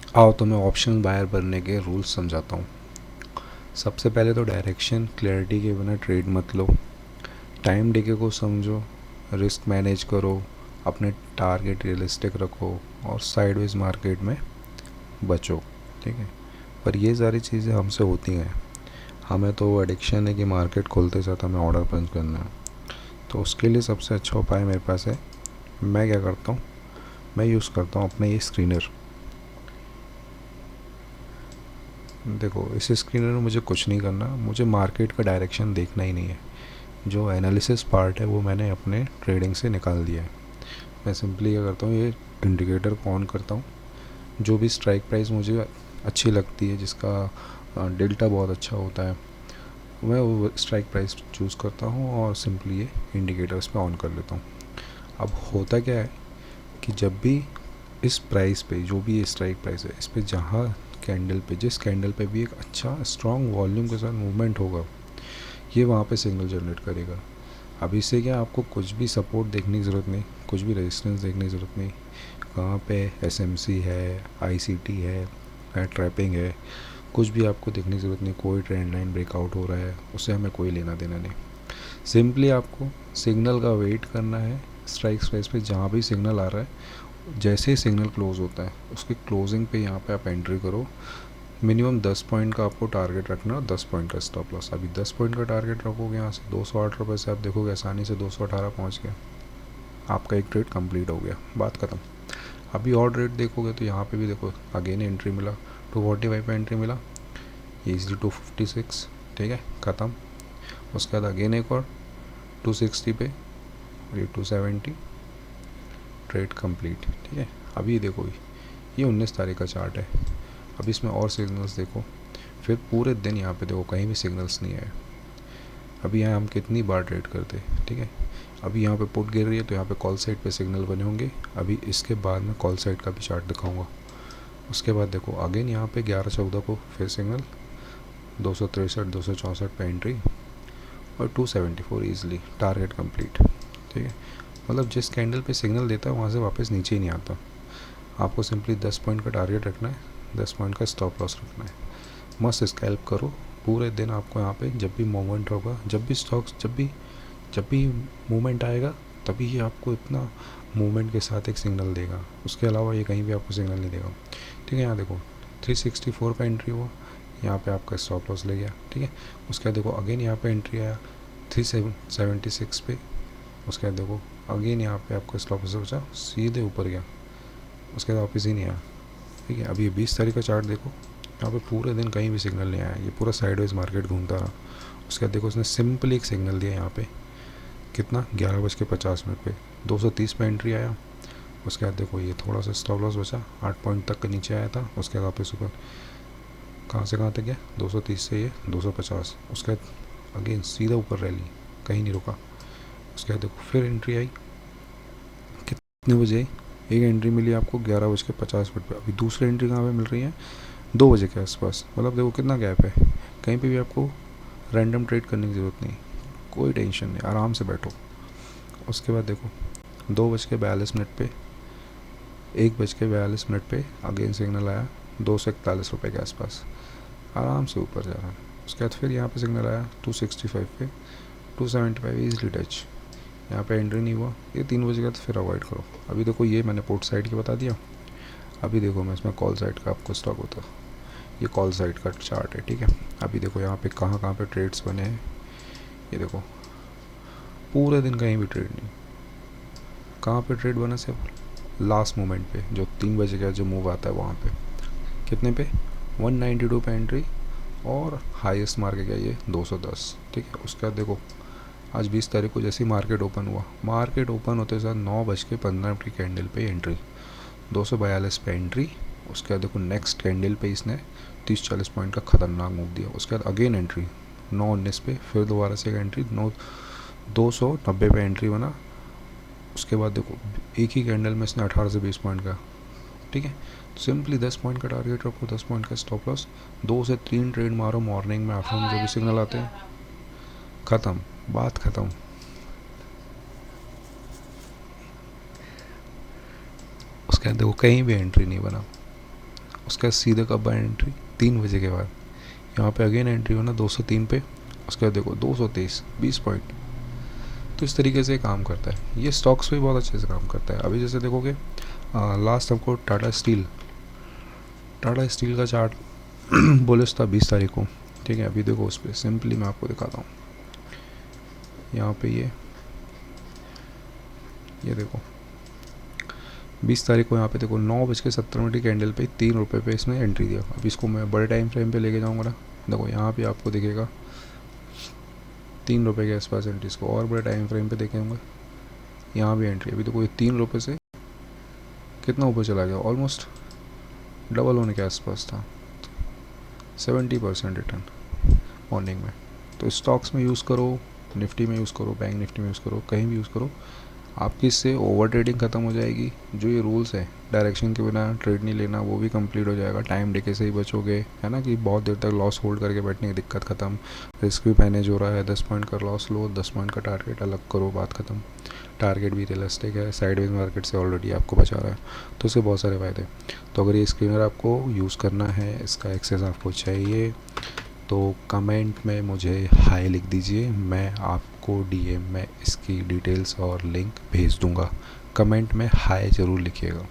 आओ तो मैं ऑप्शन बायर बनने के रूल्स समझाता हूँ। सबसे पहले तो डायरेक्शन क्लैरिटी के बिना ट्रेड मत लो। टाइम डिके को समझो, रिस्क मैनेज करो, अपने टारगेट रियलिस्टिक रखो और साइडवेज मार्केट में बचो। ठीक है, पर ये सारी चीज़ें हमसे होती हैं। हमें तो एडिक्शन है कि मार्केट खोलते साथ हमें ऑर्डर पंच करना है। तो उसके लिए सबसे अच्छा उपाय मेरे पास है। मैं क्या करता हूँ, मैं यूज़ करता हूँ अपना ये स्क्रीनर। देखो, इस स्क्रीनर में मुझे कुछ नहीं करना, मुझे मार्केट का डायरेक्शन देखना ही नहीं है। जो एनालिसिस पार्ट है वो मैंने अपने ट्रेडिंग से निकाल दिया है। मैं सिंपली क्या करता हूँ, ये इंडिकेटर को ऑन करता हूँ। जो भी स्ट्राइक प्राइस मुझे अच्छी लगती है, जिसका डेल्टा बहुत अच्छा होता है, मैं वो स्ट्राइक प्राइस चूज़ करता हूँ और सिंपली ये इंडिकेटर्स पे ऑन कर लेता हूँ। अब होता क्या है कि जब भी इस प्राइस पे, जो भी ये स्ट्राइक प्राइस है, इस पे जहाँ कैंडल पे, जिस कैंडल पे भी एक अच्छा स्ट्रॉन्ग वॉल्यूम के साथ मूवमेंट होगा, ये वहाँ पे सिग्नल जनरेट करेगा। अब इससे क्या, आपको कुछ भी सपोर्ट देखने की ज़रूरत नहीं, कुछ भी रेजिस्टेंस देखने की ज़रूरत नहीं। कहाँ पे एसएमसी है, आईसीटी है, ट्रैपिंग है, कुछ भी आपको देखने की ज़रूरत नहीं। कोई ट्रेंड लाइन ब्रेकआउट हो रहा है, उससे हमें कोई लेना देना नहीं। सिंपली आपको सिग्नल का वेट करना है। स्ट्राइक प्राइस पे जहाँ भी सिग्नल आ रहा है, जैसे ही सिग्नल क्लोज होता है उसके क्लोजिंग पे यहाँ पे आप एंट्री करो। मिनिमम 10 पॉइंट का आपको टारगेट रखना और 10 पॉइंट का स्टॉप लॉस। अभी 10 पॉइंट का टारगेट रखोगे, यहाँ से 208 रुपये से आप देखोगे आसानी से 218 पहुँच गया, आपका एक ट्रेड कंप्लीट हो गया, बात ख़त्म। अभी और रेट देखोगे तो यहाँ पे भी देखो, अगेन एंट्री मिला, 245 पे एंट्री मिला, ईजली 256, ठीक है, ख़त्म। उसके बाद अगेन एक और 260 पे, और ये 270, ट्रेड कंप्लीट। ठीक है, अभी देखो ये 19 तारीख का चार्ट है। अभी इसमें और सिग्नल्स देखो, फिर पूरे दिन यहाँ पे देखो कहीं भी सिग्नल्स नहीं आए। अभी यहाँ हम कितनी बार ट्रेड करते, ठीक है। अभी यहाँ पे पुट गिर रही है तो यहाँ पे कॉल साइड पे सिग्नल बने होंगे। अभी इसके बाद मैं कॉल साइड का भी चार्ट दिखाऊंगा। उसके बाद देखो अगेन यहाँ पे 11-14 को फिर सिग्नल, 263-264 पे एंट्री और 274 ईजिली टारगेट कंप्लीट। ठीक है, मतलब जिस कैंडल पे सिग्नल देता है वहाँ से वापस नीचे ही नहीं आता। आपको सिंपली 10 पॉइंट का टारगेट रखना है, 10 पॉइंट का स्टॉप लॉस रखना है। मस्त स्कैल्प करो पूरे दिन। आपको यहाँ पे जब भी मूवमेंट होगा, जब भी स्टॉक्स, जब भी मूवमेंट आएगा, तभी ये आपको इतना मूवमेंट के साथ एक सिग्नल देगा। उसके अलावा ये कहीं भी आपको सिग्नल नहीं देगा। ठीक है, यहाँ देखो 364 पे एंट्री हुआ, यहाँ पे आपका स्टॉप लॉस ले गया। ठीक है, उसके बाद देखो अगेन यहाँ पे एंट्री आया 376 पे। उसके बाद देखो अगेन यहाँ पे आपका स्टॉप लॉस बचा, सीधे ऊपर गया, उसके बाद वापस ही नहीं आया। ठीक है, अभी ये 20 तारीख का चार्ट देखो, यहाँ पे पूरे दिन कहीं भी सिग्नल नहीं आया, ये पूरा साइडवेज मार्केट घूमता रहा। उसके बाद देखो उसने सिंपल एक सिग्नल दिया यहाँ पे, कितना, 11:50 पे 230 पे एंट्री आया। उसके बाद देखो ये थोड़ा सा स्टॉप लॉस बचा, 8 पॉइंट तक के नीचे आया था। उसके बाद वापस ऊपर, कहाँ से कहाँ तक गया, 230 से ये 250। उसके बाद अगेन सीधा ऊपर रैली, कहीं नहीं रुका। उसके बाद देखो फिर एंट्री आई, कितने बजे आई, एक एंट्री मिली आपको 11:50 पे। अभी दूसरी एंट्री कहाँ पे मिल रही है, 2 बजे के आसपास। मतलब देखो कितना गैप है। कहीं पे भी आपको रैंडम ट्रेड करने की ज़रूरत नहीं, कोई टेंशन नहीं, आराम से बैठो। उसके बाद देखो 2:42 पे, 1:42 पे अगेन सिग्नल आया 241 रुपये के आसपास, आराम से ऊपर जा रहा है। उसके बाद फिर यहाँ पे सिग्नल आया 265 पे, 275 ईजिली टच, यहाँ पे एंट्री नहीं हुआ। ये 3 बजे का तो फिर अवॉइड करो। अभी देखो ये मैंने पोर्ट साइड की बता दिया। अभी देखो मैं इसमें कॉल साइड का आपको स्टॉक होता, ये कॉल साइड का चार्ट है। ठीक है, अभी देखो यहाँ पे कहाँ कहाँ पे ट्रेड्स बने हैं। ये देखो पूरे दिन कहीं भी ट्रेड नहीं। कहाँ पे ट्रेड बना, सिर्फ लास्ट मोमेंट पे, जो 3 बजे का जो मूव आता है वहाँ पे, कितने पे, 192 पे एंट्री और हाईएस्ट मार्केट क्या, ये 210। ठीक है, उसके बाद देखो आज 20 तारीख को जैसे ही मार्केट ओपन हुआ, मार्केट ओपन होते साथ 9:15 की कैंडल पे एंट्री, 242 पे एंट्री। उसके बाद देखो नेक्स्ट कैंडल पे इसने 30-40 पॉइंट का खतरनाक मूव दिया। उसके बाद अगेन एंट्री 9:19 पे, फिर दोबारा से एक एंट्री 290 पे एंट्री बना। उसके बाद देखो एक ही कैंडल में इसने 18 से 20 पॉइंट का। ठीक है, तो सिंपली 10 पॉइंट का टारगेट रखो, 10 पॉइंट का स्टॉप लॉस, 2 से 3 ट्रेड मारो मॉर्निंग में, आफ्टरनून जो भी सिग्नल आते हैं, ख़त्म, बात ख़त्म। उसके बाद देखो कहीं भी एंट्री नहीं बना, उसका सीधे कब है एंट्री, 3 बजे के बाद। यहाँ पे अगेन एंट्री होना 203 पे, उसके बाद देखो 223, 20 पॉइंट। तो इस तरीके से काम करता है ये, स्टॉक्स पे बहुत अच्छे से काम करता है। अभी जैसे देखोगे लास्ट हमको टाटा स्टील का चार्ट बुलिश था 20 तारीख को, ठीक है। अभी देखो उस पर सिंपली मैं आपको दिखाता हूँ, यहाँ पे ये देखो 20 तारीख को यहाँ पे देखो 9:70 की कैंडल पे 3 रुपये पे इसने एंट्री दिया। अब इसको मैं बड़े टाइम फ्रेम पे लेके जाऊँगा ना, देखो यहाँ पे आपको दिखेगा 3 रुपये के आसपास एंट्री। इसको और बड़े टाइम फ्रेम पे देखेंगे, यहाँ भी एंट्री। अभी देखो ये 3 रुपये से कितना ऊपर चला गया, ऑलमोस्ट डबल होने के आसपास था, 70% रिटर्न मॉर्निंग में। तो स्टॉक्स में यूज़ करो, निफ्टी में यूज़ करो, बैंक निफ्टी में यूज़ करो, कहीं भी यूज़ करो, आपकी इससे ओवर ट्रेडिंग ख़त्म हो जाएगी। जो ये रूल्स है डायरेक्शन के बिना ट्रेड नहीं लेना, वो भी कंप्लीट हो जाएगा। टाइम डिके से ही बचोगे, है ना, कि बहुत देर तक लॉस होल्ड करके बैठने की दिक्कत ख़त्म। रिस्क भी मैनेज हो रहा है, 10 पॉइंट का लॉस लो, 10 पॉइंट का टारगेट अलग करो, बात ख़त्म। टारगेट भी रियलिस्टिक है, साइडवेज मार्केट से ऑलरेडी आपको बचा रहा है, तो इससे बहुत सारे फ़ायदे। तो अगर ये स्क्रीनर आपको यूज़ करना है, इसका एक्सेस आपको चाहिए, तो कमेंट में मुझे हाई लिख दीजिए, मैं आपको डीएम में इसकी डिटेल्स और लिंक भेज दूँगा। कमेंट में हाई ज़रूर लिखिएगा।